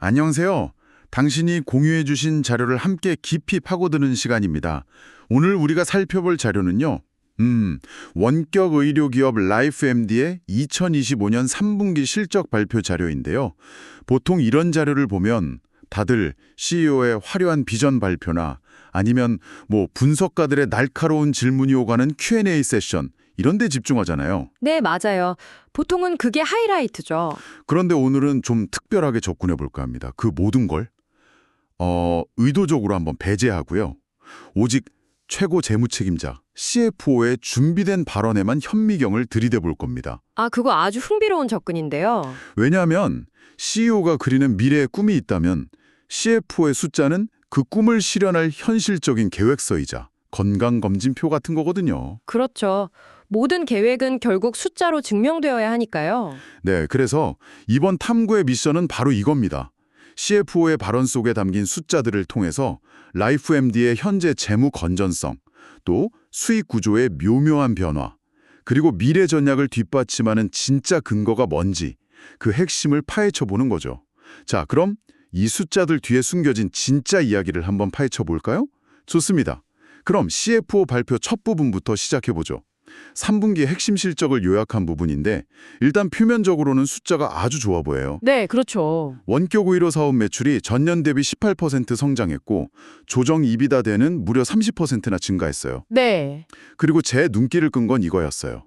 안녕하세요. 당신이 공유해 주신 자료를 함께 깊이 파고드는 시간입니다. 오늘 우리가 살펴볼 자료는요. 원격 의료기업 라이프MD의 2025년 3분기 실적 발표 자료인데요. 보통 이런 자료를 보면 다들 CEO의 화려한 비전 발표나 아니면 분석가들의 날카로운 질문이 오가는 Q&A 세션 이런 데 집중하잖아요. 네, 맞아요. 보통은 그게 하이라이트죠. 그런데 오늘은 좀 특별하게 접근해 볼까 합니다. 그 모든 걸 의도적으로 한번 배제하고요. 오직 최고 재무 책임자 CFO의 준비된 발언에만 현미경을 들이대 볼 겁니다. 아, 그거 아주 흥미로운 접근인데요. 왜냐하면 CEO가 그리는 미래의 꿈이 있다면 CFO의 숫자는 그 꿈을 실현할 현실적인 계획서이자 건강검진표 같은 거거든요. 그렇죠. 모든 계획은 결국 숫자로 증명되어야 하니까요. 네, 그래서 이번 탐구의 미션은 바로 이겁니다. CFO의 발언 속에 담긴 숫자들을 통해서 라이프MD의 현재 재무 건전성, 또 수익 구조의 묘묘한 변화, 그리고 미래 전략을 뒷받침하는 진짜 근거가 뭔지 그 핵심을 파헤쳐 보는 거죠. 자, 그럼 이 숫자들 뒤에 숨겨진 진짜 이야기를 한번 파헤쳐 볼까요? 좋습니다. 그럼 CFO 발표 첫 부분부터 시작해 보죠. 3분기 핵심 실적을 요약한 부분인데 일단 표면적으로는 숫자가 아주 좋아 보여요. 네, 그렇죠. 원격 의료 사업 매출이 전년 대비 18% 성장했고 조정 이비다대는 무려 30%나 증가했어요. 네. 그리고 제 눈길을 끈 건 이거였어요.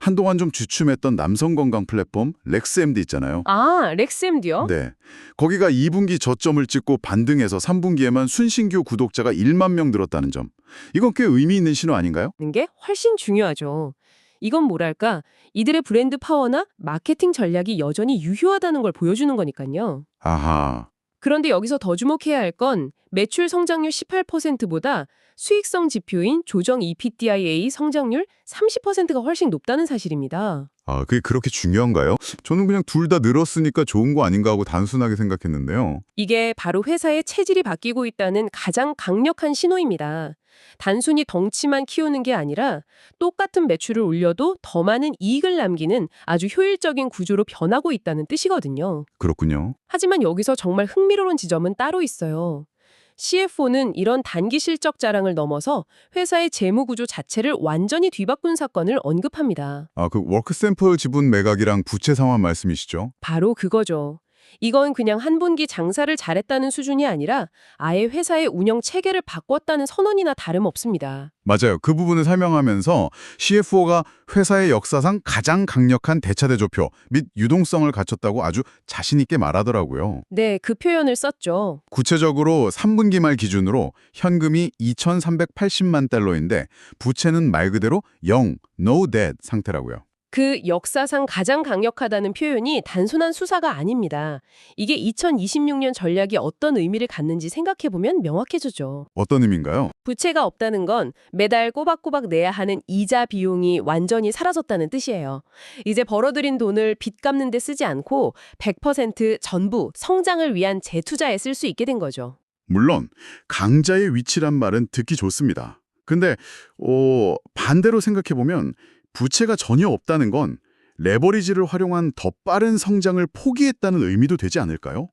한동안 좀 주춤했던 남성 건강 플랫폼 렉스MD 있잖아요. 아, 렉스엠디요? 네. 거기가 2분기 저점을 찍고 반등해서 3분기에만 순신규 구독자가 1만 명 늘었다는 점. 이건 꽤 의미 있는 신호 아닌가요? 는 게 훨씬 중요하죠. 이건 뭐랄까, 이들의 브랜드 파워나 마케팅 전략이 여전히 유효하다는 걸 보여주는 거니까요. 아하. 그런데 여기서 더 주목해야 할 건 매출 성장률 18%보다 수익성 지표인 조정 EBITDA 성장률 30%가 훨씬 높다는 사실입니다. 아, 그게 그렇게 중요한가요? 저는 그냥 둘 다 늘었으니까 좋은 거 아닌가 하고 단순하게 생각했는데요. 이게 바로 회사의 체질이 바뀌고 있다는 가장 강력한 신호입니다. 단순히 덩치만 키우는 게 아니라 똑같은 매출을 올려도 더 많은 이익을 남기는 아주 효율적인 구조로 변하고 있다는 뜻이거든요. 그렇군요. 하지만 여기서 정말 흥미로운 지점은 따로 있어요. CFO는 이런 단기 실적 자랑을 넘어서 회사의 재무 구조 자체를 완전히 뒤바꾼 사건을 언급합니다. 아, 그 워크 샘플 지분 매각이랑 부채 상환 말씀이시죠? 바로 그거죠. 이건 그냥 한 분기 장사를 잘했다는 수준이 아니라 아예 회사의 운영 체계를 바꿨다는 선언이나 다름없습니다. 맞아요. 그 부분을 설명하면서 CFO가 회사의 역사상 가장 강력한 대차대조표 및 유동성을 갖췄다고 아주 자신 있게 말하더라고요. 네, 그 표현을 썼죠. 구체적으로 3분기 말 기준으로 현금이 2,380만 달러인데 부채는 말 그대로 0, no debt 상태라고요. 그 역사상 가장 강력하다는 표현이 단순한 수사가 아닙니다. 이게 2026년 전략이 어떤 의미를 갖는지 생각해보면 명확해지죠. 어떤 의미인가요? 부채가 없다는 건 매달 꼬박꼬박 내야 하는 이자 비용이 완전히 사라졌다는 뜻이에요. 이제 벌어들인 돈을 빚 갚는 데 쓰지 않고 100% 전부 성장을 위한 재투자에 쓸 수 있게 된 거죠. 물론 강자의 위치란 말은 듣기 좋습니다. 근데 반대로 생각해보면 부채가 전혀 없다는 건 레버리지를 활용한 더 빠른 성장을 포기했다는 의미도 되지 않을까요?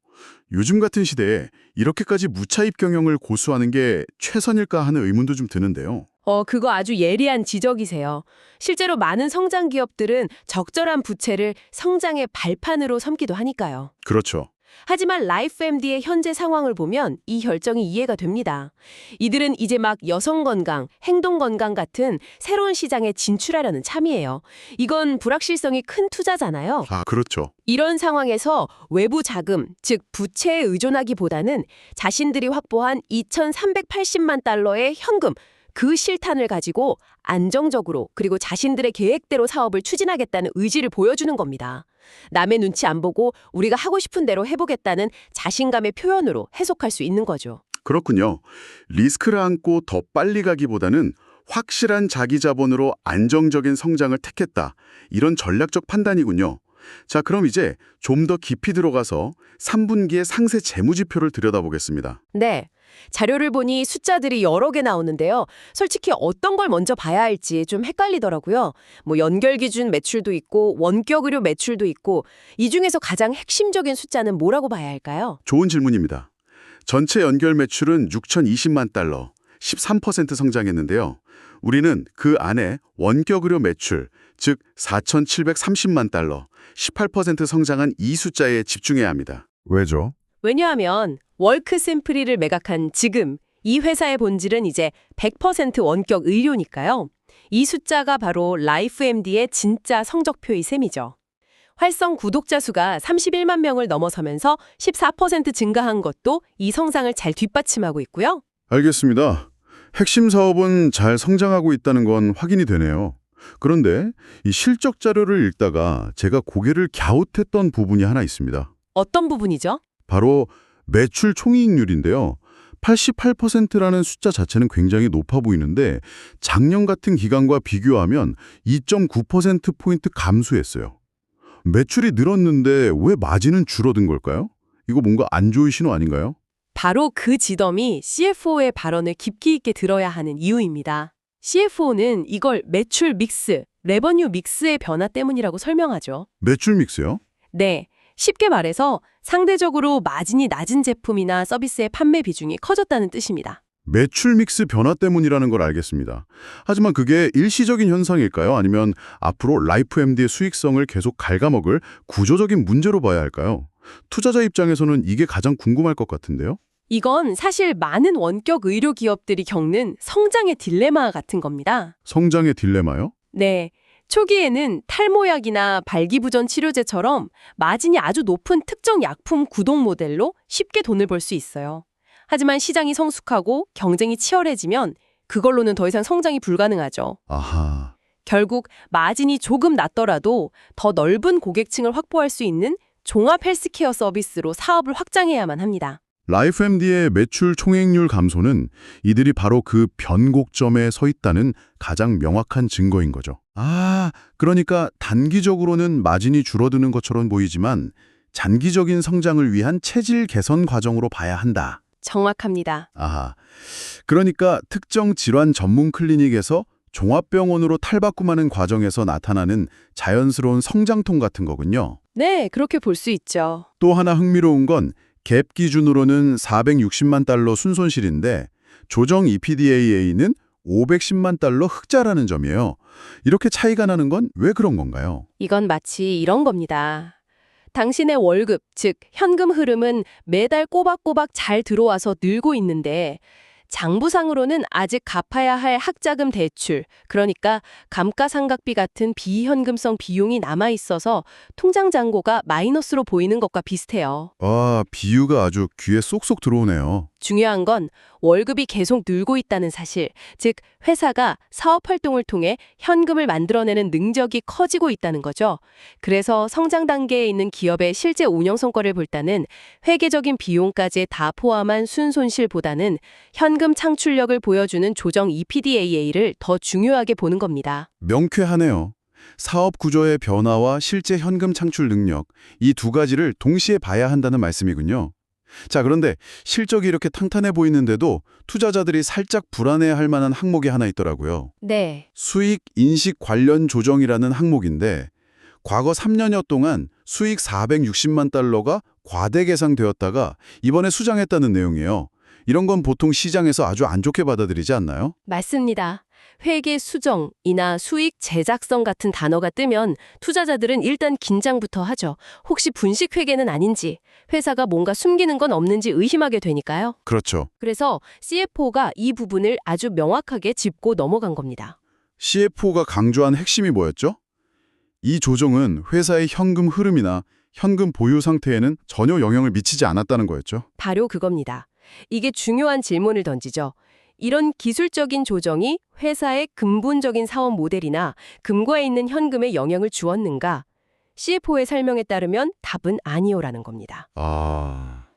요즘 같은 시대에 이렇게까지 무차입 경영을 고수하는 게 최선일까 하는 의문도 좀 드는데요. 그거 아주 예리한 지적이세요. 실제로 많은 성장 기업들은 적절한 부채를 성장의 발판으로 삼기도 하니까요. 그렇죠. 하지만 라이프MD의 현재 상황을 보면 이 결정이 이해가 됩니다. 이들은 이제 막 여성 건강, 행동 건강 같은 새로운 시장에 진출하려는 참이에요. 이건 불확실성이 큰 투자잖아요. 아, 그렇죠. 이런 상황에서 외부 자금, 즉 부채에 의존하기보다는 자신들이 확보한 2,380만 달러의 현금, 그 실탄을 가지고 안정적으로 그리고 자신들의 계획대로 사업을 추진하겠다는 의지를 보여주는 겁니다. 남의 눈치 안 보고 우리가 하고 싶은 대로 해보겠다는 자신감의 표현으로 해석할 수 있는 거죠. 그렇군요. 리스크를 안고 더 빨리 가기보다는 확실한 자기 자본으로 안정적인 성장을 택했다. 이런 전략적 판단이군요. 자, 그럼 이제 좀 더 깊이 들어가서 3분기의 상세 재무지표를 들여다보겠습니다. 네. 자료를 보니 숫자들이 여러 개 나오는데요. 솔직히 어떤 걸 먼저 봐야 할지 좀 헷갈리더라고요. 뭐 연결 기준 매출도 있고 원격 의료 매출도 있고 이 중에서 가장 핵심적인 숫자는 뭐라고 봐야 할까요? 좋은 질문입니다. 전체 연결 매출은 6,020만 달러, 13% 성장했는데요. 우리는 그 안에 원격 의료 매출, 즉 4,730만 달러, 18% 성장한 이 숫자에 집중해야 합니다. 왜죠? 왜냐하면 월크 심프리를 매각한 지금 이 회사의 본질은 이제 100% 원격 의료니까요. 이 숫자가 바로 라이프MD의 진짜 성적표의 셈이죠. 활성 구독자 수가 31만 명을 넘어서면서 14% 증가한 것도 이 성장을 잘 뒷받침하고 있고요. 알겠습니다. 핵심 사업은 잘 성장하고 있다는 건 확인이 되네요. 그런데 이 실적 자료를 읽다가 제가 고개를 갸웃했던 부분이 하나 있습니다. 어떤 부분이죠? 바로 매출 총이익률인데요. 88%라는 숫자 자체는 굉장히 높아 보이는데 작년 같은 기간과 비교하면 2.9%포인트 감소했어요. 매출이 늘었는데 왜 마진은 줄어든 걸까요? 이거 뭔가 안 좋은 신호 아닌가요? 바로 그 지점이 CFO의 발언을 깊이 있게 들어야 하는 이유입니다. CFO는 이걸 매출 믹스, 레버뉴 믹스의 변화 때문이라고 설명하죠. 매출 믹스요? 네, 쉽게 말해서 상대적으로 마진이 낮은 제품이나 서비스의 판매 비중이 커졌다는 뜻입니다. 매출 믹스 변화 때문이라는 걸 알겠습니다. 하지만 그게 일시적인 현상일까요? 아니면 앞으로 라이프MD의 수익성을 계속 갉아먹을 구조적인 문제로 봐야 할까요? 투자자 입장에서는 이게 가장 궁금할 것 같은데요. 이건 사실 많은 원격 의료 기업들이 겪는 성장의 딜레마 같은 겁니다. 성장의 딜레마요? 네, 초기에는 탈모약이나 발기부전 치료제처럼 마진이 아주 높은 특정 약품 구독 모델로 쉽게 돈을 벌 수 있어요. 하지만 시장이 성숙하고 경쟁이 치열해지면 그걸로는 더 이상 성장이 불가능하죠. 아하. 결국 마진이 조금 낮더라도 더 넓은 고객층을 확보할 수 있는 종합 헬스케어 서비스로 사업을 확장해야만 합니다. 라이프MD의 매출 총액률 감소는 이들이 바로 그 변곡점에 서 있다는 가장 명확한 증거인 거죠. 그러니까 단기적으로는 마진이 줄어드는 것처럼 보이지만 장기적인 성장을 위한 체질 개선 과정으로 봐야 한다. 정확합니다. 그러니까 특정 질환 전문 클리닉에서 종합병원으로 탈바꿈하는 과정에서 나타나는 자연스러운 성장통 같은 거군요. 네, 그렇게 볼 수 있죠. 또 하나 흥미로운 건 갭 기준으로는 460만 달러 순손실인데 조정 EPDAA는 510만 달러 흑자라는 점이에요. 이렇게 차이가 나는 건 왜 그런 건가요? 이건 마치 이런 겁니다. 당신의 월급, 즉 현금 흐름은 매달 꼬박꼬박 잘 들어와서 늘고 있는데 장부상으로는 아직 갚아야 할 학자금 대출, 그러니까 감가상각비 같은 비현금성 비용이 남아있어서 통장 잔고가 마이너스로 보이는 것과 비슷해요. 비유가 아주 귀에 쏙쏙 들어오네요. 중요한 건 월급이 계속 늘고 있다는 사실, 즉 회사가 사업 활동을 통해 현금을 만들어내는 능력이 커지고 있다는 거죠. 그래서 성장 단계에 있는 기업의 실제 운영 성과를 볼 때는 회계적인 비용까지 다 포함한 순손실보다는 현금 창출력을 보여주는 조정 EPDAA를 더 중요하게 보는 겁니다. 명쾌하네요. 사업 구조의 변화와 실제 현금 창출 능력, 이 두 가지를 동시에 봐야 한다는 말씀이군요. 자, 그런데 실적이 이렇게 탄탄해 보이는데도 투자자들이 살짝 불안해할 만한 항목이 하나 있더라고요. 네. 수익 인식 관련 조정이라는 항목인데 과거 3년여 동안 수익 460만 달러가 과대 계상되었다가 이번에 수장했다는 내용이에요. 이런 건 보통 시장에서 아주 안 좋게 받아들이지 않나요? 맞습니다. 회계 수정이나 수익 제작성 같은 단어가 뜨면 투자자들은 일단 긴장부터 하죠. 혹시 분식 회계는 아닌지, 회사가 뭔가 숨기는 건 없는지 의심하게 되니까요. 그렇죠. 그래서 CFO가 이 부분을 아주 명확하게 짚고 넘어간 겁니다. CFO가 강조한 핵심이 뭐였죠? 이 조정은 회사의 현금 흐름이나 현금 보유 상태에는 전혀 영향을 미치지 않았다는 거였죠. 바로 그겁니다. 이게 중요한 질문을 던지죠. 이런 기술적인 조정이 회사의 근본적인 사업 모델이나 금고에 있는 현금에 영향을 주었는가? CFO의 설명에 따르면 답은 아니오라는 겁니다.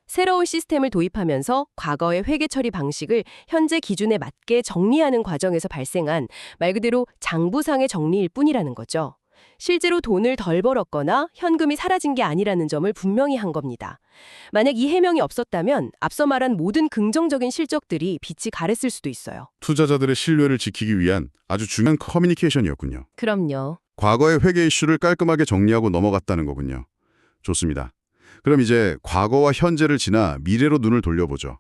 새로운 시스템을 도입하면서 과거의 회계 처리 방식을 현재 기준에 맞게 정리하는 과정에서 발생한 말 그대로 장부상의 정리일 뿐이라는 거죠. 실제로 돈을 덜 벌었거나 현금이 사라진 게 아니라는 점을 분명히 한 겁니다. 만약 이 해명이 없었다면 앞서 말한 모든 긍정적인 실적들이 빛이 가랬을 수도 있어요. 투자자들의 신뢰를 지키기 위한 아주 중요한 커뮤니케이션이었군요. 그럼요. 과거의 회계 이슈를 깔끔하게 정리하고 넘어갔다는 거군요. 좋습니다. 그럼 이제 과거와 현재를 지나 미래로 눈을 돌려보죠.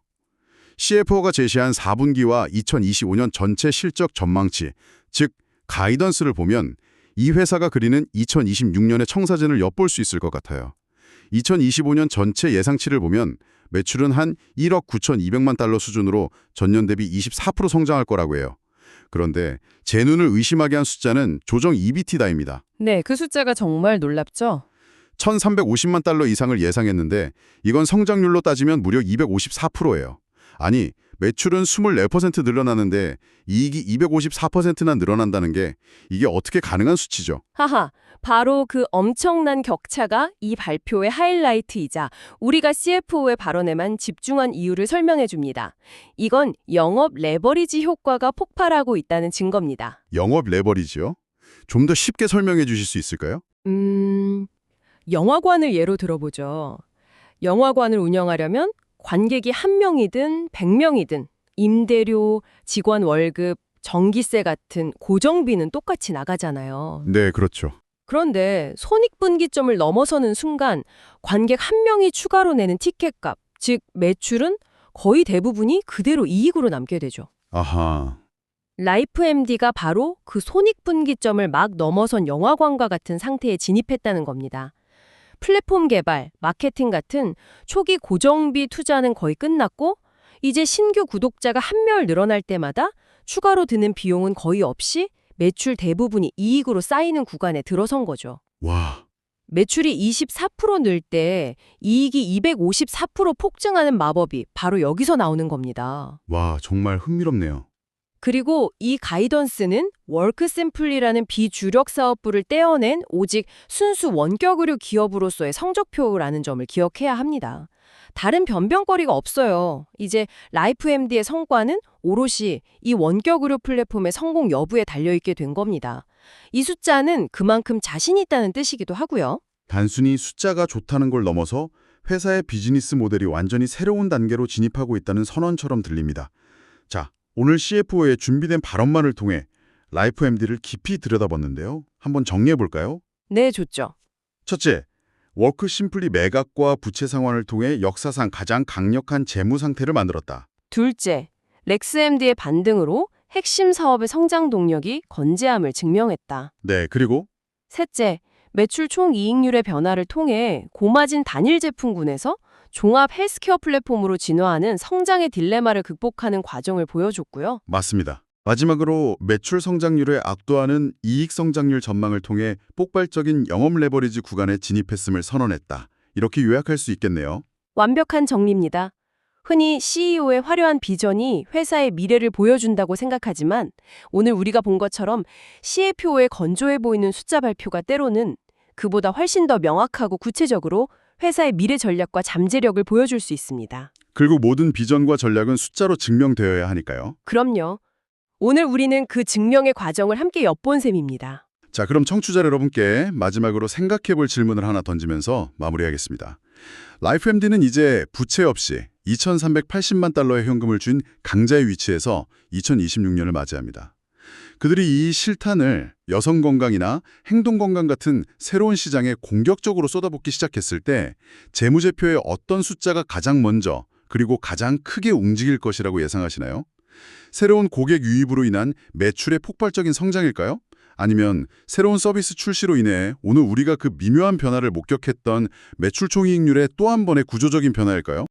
CFO가 제시한 4분기와 2025년 전체 실적 전망치, 즉 가이던스를 보면 이 회사가 그리는 2026년의 청사진을 엿볼 수 있을 것 같아요. 2025년 전체 예상치를 보면 매출은 한 1억 9,200만 달러 수준으로 전년 대비 24% 성장할 거라고 해요. 그런데 제 눈을 의심하게 한 숫자는 조정 EBITDA입니다. 네, 그 숫자가 정말 놀랍죠? 1,350만 달러 이상을 예상했는데 이건 성장률로 따지면 무려 254%예요. 아니, 매출은 24% 늘어나는데 이익이 254%나 늘어난다는 게 이게 어떻게 가능한 수치죠? 하하, 바로 그 엄청난 격차가 이 발표의 하이라이트이자 우리가 CFO의 발언에만 집중한 이유를 설명해 줍니다. 이건 영업 레버리지 효과가 폭발하고 있다는 증거입니다. 영업 레버리지요? 좀 더 쉽게 설명해 주실 수 있을까요? 영화관을 예로 들어보죠. 영화관을 운영하려면 관객이 1명이든 100명이든 임대료, 직원 월급, 전기세 같은 고정비는 똑같이 나가잖아요. 네, 그렇죠. 그런데 손익분기점을 넘어서는 순간 관객 1명이 추가로 내는 티켓값, 즉 매출은 거의 대부분이 그대로 이익으로 남게 되죠. 아하, 라이프MD가 바로 그 손익분기점을 막 넘어선 영화관과 같은 상태에 진입했다는 겁니다. 플랫폼 개발, 마케팅 같은 초기 고정비 투자는 거의 끝났고 이제 신규 구독자가 한 명 늘어날 때마다 추가로 드는 비용은 거의 없이 매출 대부분이 이익으로 쌓이는 구간에 들어선 거죠. 와, 매출이 24% 늘 때 이익이 254% 폭증하는 마법이 바로 여기서 나오는 겁니다. 와, 정말 흥미롭네요. 그리고 이 가이던스는 워크샘플이라는 비주력 사업부를 떼어낸 오직 순수 원격의료 기업으로서의 성적표라는 점을 기억해야 합니다. 다른 변명거리가 없어요. 이제 라이프MD의 성과는 오롯이 이 원격의료 플랫폼의 성공 여부에 달려있게 된 겁니다. 이 숫자는 그만큼 자신 있다는 뜻이기도 하고요. 단순히 숫자가 좋다는 걸 넘어서 회사의 비즈니스 모델이 완전히 새로운 단계로 진입하고 있다는 선언처럼 들립니다. 자, 오늘 CFO의 준비된 발언만을 통해 라이프MD를 깊이 들여다봤는데요. 한번 정리해볼까요? 네, 좋죠. 첫째, 워크심플리 매각과 부채 상환을 통해 역사상 가장 강력한 재무 상태를 만들었다. 둘째, 렉스MD의 반등으로 핵심 사업의 성장 동력이 건재함을 증명했다. 네, 그리고 셋째, 매출 총이익률의 변화를 통해 고마진 단일 제품군에서 종합 헬스케어 플랫폼으로 진화하는 성장의 딜레마를 극복하는 과정을 보여줬고요. 맞습니다. 마지막으로 매출 성장률에 압도하는 이익 성장률 전망을 통해 폭발적인 영업 레버리지 구간에 진입했음을 선언했다. 이렇게 요약할 수 있겠네요. 완벽한 정리입니다. 흔히 CEO의 화려한 비전이 회사의 미래를 보여준다고 생각하지만 오늘 우리가 본 것처럼 CFO의 건조해 보이는 숫자 발표가 때로는 그보다 훨씬 더 명확하고 구체적으로 회사의 미래 전략과 잠재력을 보여줄 수 있습니다. 그리고 모든 비전과 전략은 숫자로 증명되어야 하니까요. 그럼요. 오늘 우리는 그 증명의 과정을 함께 엿본 셈입니다. 자, 그럼 청취자 여러분께 마지막으로 생각해볼 질문을 하나 던지면서 마무리하겠습니다. 라이프MD는 이제 부채 없이 2,380만 달러의 현금을 준 강자의 위치에서 2026년을 맞이합니다. 그들이 이 실탄을 여성 건강이나 행동 건강 같은 새로운 시장에 공격적으로 쏟아붓기 시작했을 때 재무제표에 어떤 숫자가 가장 먼저 그리고 가장 크게 움직일 것이라고 예상하시나요? 새로운 고객 유입으로 인한 매출의 폭발적인 성장일까요? 아니면 새로운 서비스 출시로 인해 오늘 우리가 그 미묘한 변화를 목격했던 매출 총이익률의 또 한 번의 구조적인 변화일까요?